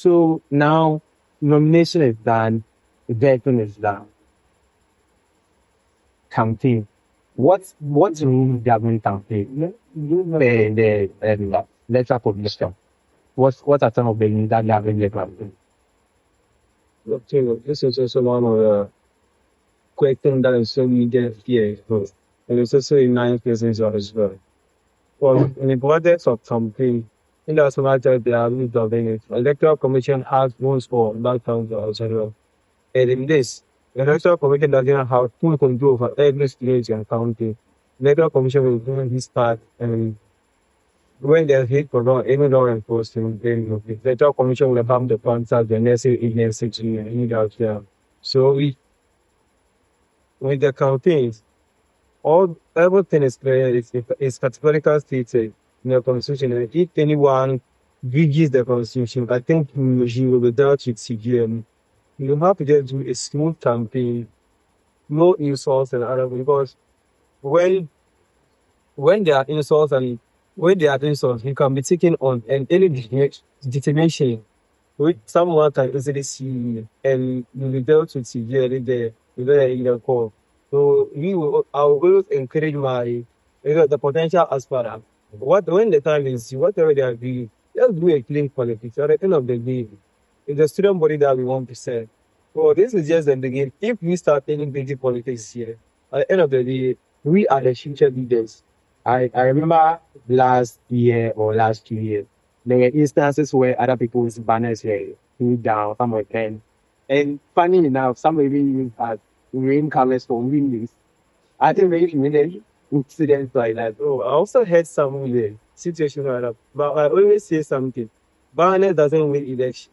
So now nomination is done, vetting is done, campaign. What's rule government campaign? The electoral commission. What are some of the rules that govern the campaign? Okay, well, this is also one of the questions that is so needed here. And it's also in 9 places as well. Well, in the projects of campaign, in the matter they are rules of it. Electoral Commission has rules for that council as well. And in this, the Electoral Commission doesn't have full control over every stage and county. The Electoral Commission will do his part, and when there's hate for law, even law enforcement, then the Electoral Commission will have the contact the necessary agency to lead out there. So with the campaigns, all everything is clear. It's categorically stated in the constitution. And if anyone breaches the constitution, I think he will be dealt with severely. You have to just do a smooth campaign, no insults and other because when when there are insults and when there are insults, you can be taken on and any determination which someone can easily see and you'll be dealt with severely there in the call. So I will always encourage the potential aspirant. When the time is whatever they are doing, just do a clean politics. At the end of the day, it's the student body that we want to serve. So this is just the beginning. If we start any basic politics here, at the end of the day, we are the future leaders. I remember last year or last 2 years, there were instances where other people's banners were pulled down, some were burned. And funny enough, some were even used as rain colors for windows. I think very many incidents like that. Oh, I also heard some of the situation like that. But I always say something. Barnett doesn't win election.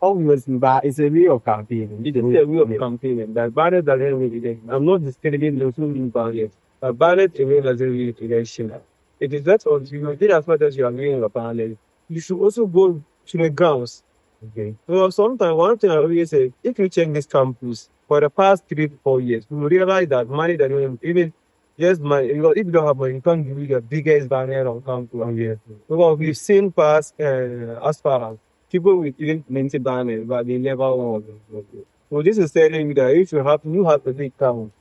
Obviously, but it's a way of campaigning. It's a way of campaigning. That Barnett doesn't win election. I'm not discrediting those who win Barnett. But Barnett alone doesn't win election. It is that on you did as much as you are winning a Barnett. You should also go to the grounds. Okay. So sometimes one thing I always say, if you check this campus for the past 3 to 4 years, you will realize that money that you even just money, because if you don't have money, you can't give you the biggest banner on campus. Because we've seen past aspirants, people with even minty banners, but they never won. So this is telling me that if you have to big town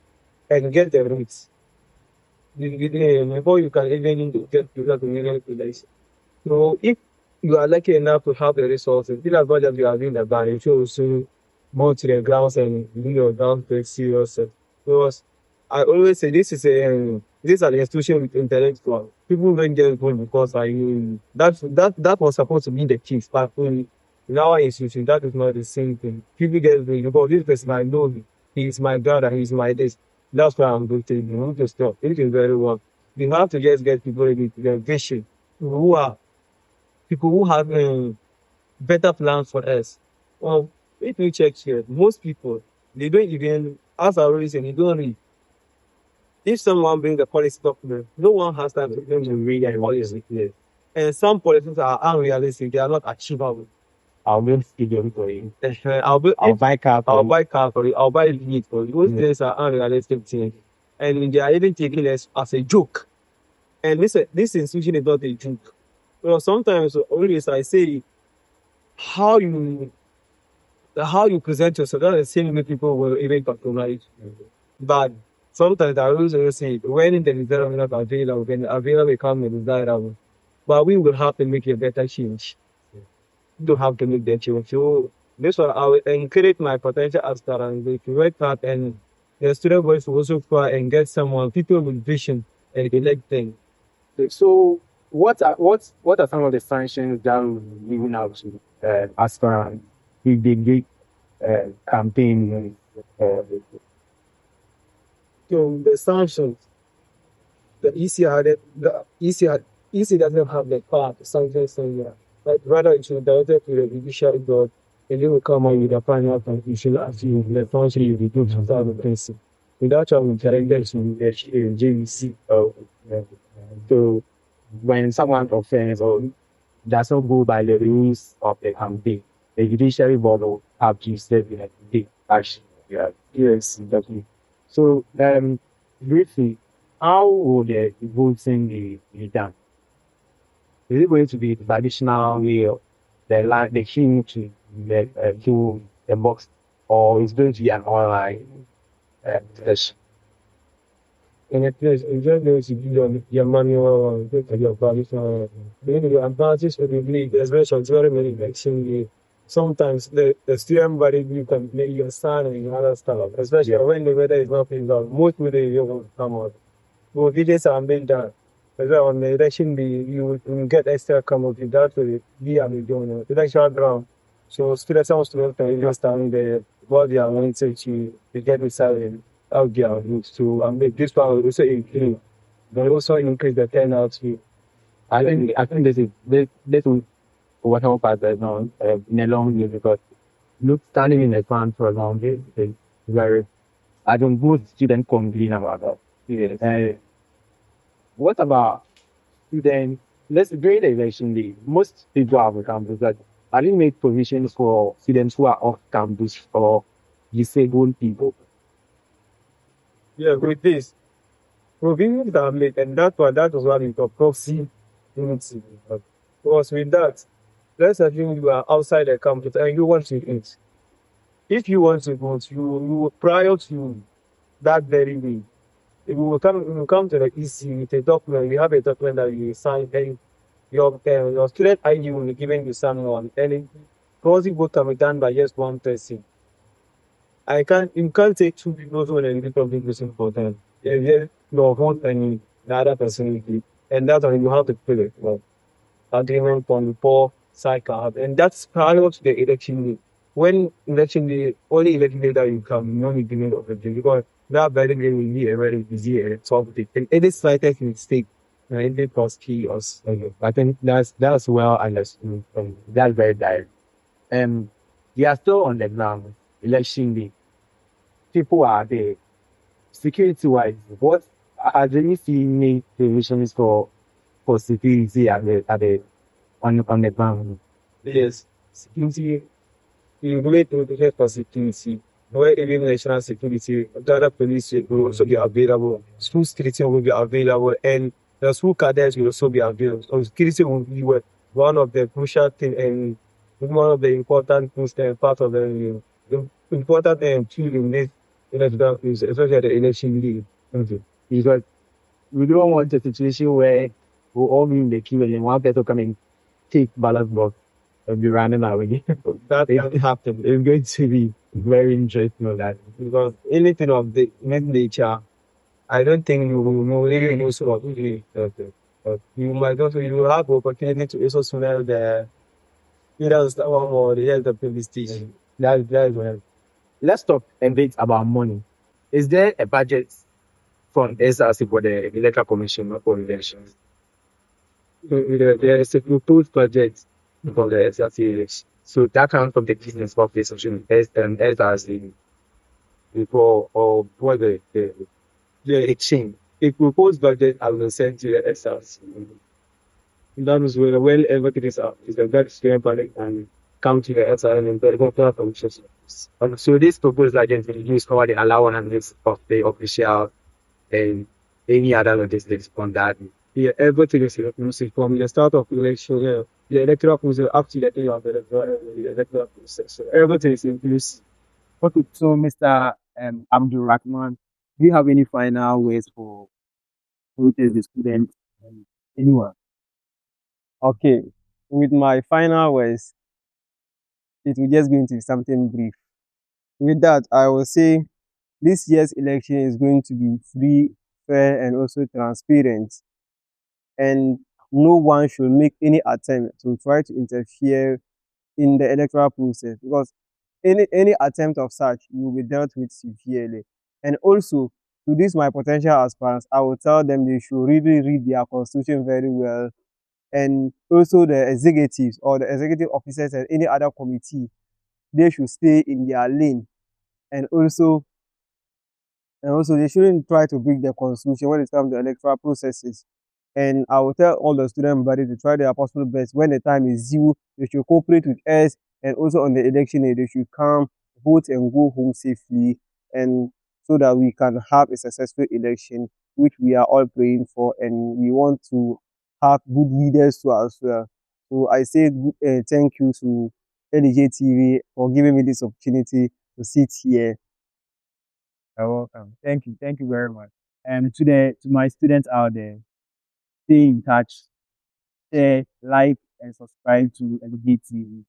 and get the roots, before you can even get to that million election. So if you are lucky enough to have the resources, in as much as you are doing the ban, you should also go to the grounds and do your ground very serious. Because I always say this is an institution with intellectual. People don't just go because that was supposed to be the case, but in our institution that is not the same thing. People get going because this person I know him. He's my brother, he's my this. That's why I'm going to you know to stop. It is very well. We have to just get people with the vision who are people who have better plans for us. Well, if you check here, most people they don't even, as I always say, they don't read. If someone brings a policy document, no one has time to bring to read a policy. Yes. And some policies are unrealistic; they are not achievable. I'll build stadium for you. I'll Buy car for I'll you. buy car for you. I'll buy meat for you. Those things are unrealistic things, and they are even taking us as a joke. And this institution is not a joke. Well, sometimes always I say how you how you present yourself, that's the same way people will even patronize you. But sometimes I always say when the result is not available, when available become desirable. But we will have to make a better change. To have to make that change. So this one I will encourage my potential aspirants to work hard and the student voice will also try and get someone, people with vision and elect them. So what are some of the sanctions that we're giving out to aspirants if they get campaign? So the sanctions, the ECR, the EC doesn't have the power to sanction somewhere. But rather it should be directed to the judicial board and they will come up with a final conclusion as you the sanction you reduce without the person. Without having directed to the JVC. So when someone offends or does not go by the rules of the campaign, the judiciary board will have to step in and take action. Yeah, yes, definitely. So briefly, how will the voting be done? Is it going to be the traditional way the queue to the box, or it's going to be an online session. In a place, in just going to give your manual, take your permission. Maybe your advantage will be especially very many vaccine. Sometimes the student body you can make your son and other stuff, especially when the weather is not being done. Most weather you will come out. Well, videos are being done. As well, on the election day, you will get extra come out with that will be a million election ground. So students and students can understand what they are wanting to get decided out there routes to and make this one will also increase. But also increase the turnout too. I think this will help us now in a long way because look standing in the front for a long day is very. I don't most students complain about that. Yes. What about students? Let's during the election day, most people are on campus, but I didn't make provisions for students who are off campus or disabled people. Yeah, with this, provisions are made, and that was what we call proxy unity. Because with that, let's assume you are outside the campus and you want to eat. If you want to vote, you prior to that very day, you will come to the EC with a document. You have a document that you sign, and your student ID will be given to someone. And closing vote can be done by just one person. You can't take two people to an public person for them. Yeah, your vote and the other person will be. And that's why you have to put it. Well, agreement from the poor cycle. And that's prior to the election day. When election day, only election day that you come, no beginning of the day, because that very day will be a very busy and solve it. And any slightest mistake, it cause chaos. I think that's well understood. That's very direct. Um, they are still on the ground. Election day, people are there. Security wise, what has really seen any provisions for security on the ground? Yes, security, you relate to the for security. Where even national security, the other police will also be available. School security will be available, and the school cadets will also be available. So security will be one of the crucial thing and one of the important things and part of the important tool in this electoral process, especially the election league. Okay. Because we don't want a situation where we all be in the queue and then one person come and take ballot box and be running away. That can happen. It's going to be very interesting on that. Because anything of the nature, I don't think you will know really know so of really. You might also you will have opportunity to also smell the either the one or the health of the station. That is well. Let's talk a bit about money. Is there a budget from SRC for the electoral commission for elections? There is a proposed budget for the SRC election. So that comes from the business of the social SRC before or before the exchange. A proposed budget I will send to the SRC. That was well everything is a very strong budget and come to the SRC and the electoral commission. So this proposed budget will use all the allowance of the official and any other logistics on that. Yeah, everything is inclusive from the start of election, yeah, the electoral process up to the day of the electoral process. So everything is inclusive. Okay, so Mr. Abdul Rahman, do you have any final words for the students and anyone? Okay, with my final words, it will just going to be something brief. With that, I will say this year's election is going to be free, fair, and also transparent. And no one should make any attempt to try to interfere in the electoral process because any attempt of such will be dealt with severely. And also, to these my potential aspirants, I will tell them they should really read their constitution very well. And also the executives or the executive officers and any other committee, they should stay in their lane. And also they shouldn't try to break the constitution when it comes to electoral processes. And I will tell all the student body to try their possible best. When the time is due, they should cooperate with us. And also on the election day, they should come, vote, and go home safely. And so that we can have a successful election, which we are all praying for. And we want to have good leaders too as well. So I say thank you to LJ for giving me this opportunity to sit here. You're welcome. Thank you. Thank you very much. And to my students out there, stay in touch, share, like, and subscribe to LG TV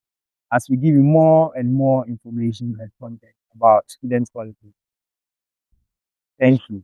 as we give you more and more information and content about student politics. Thank you.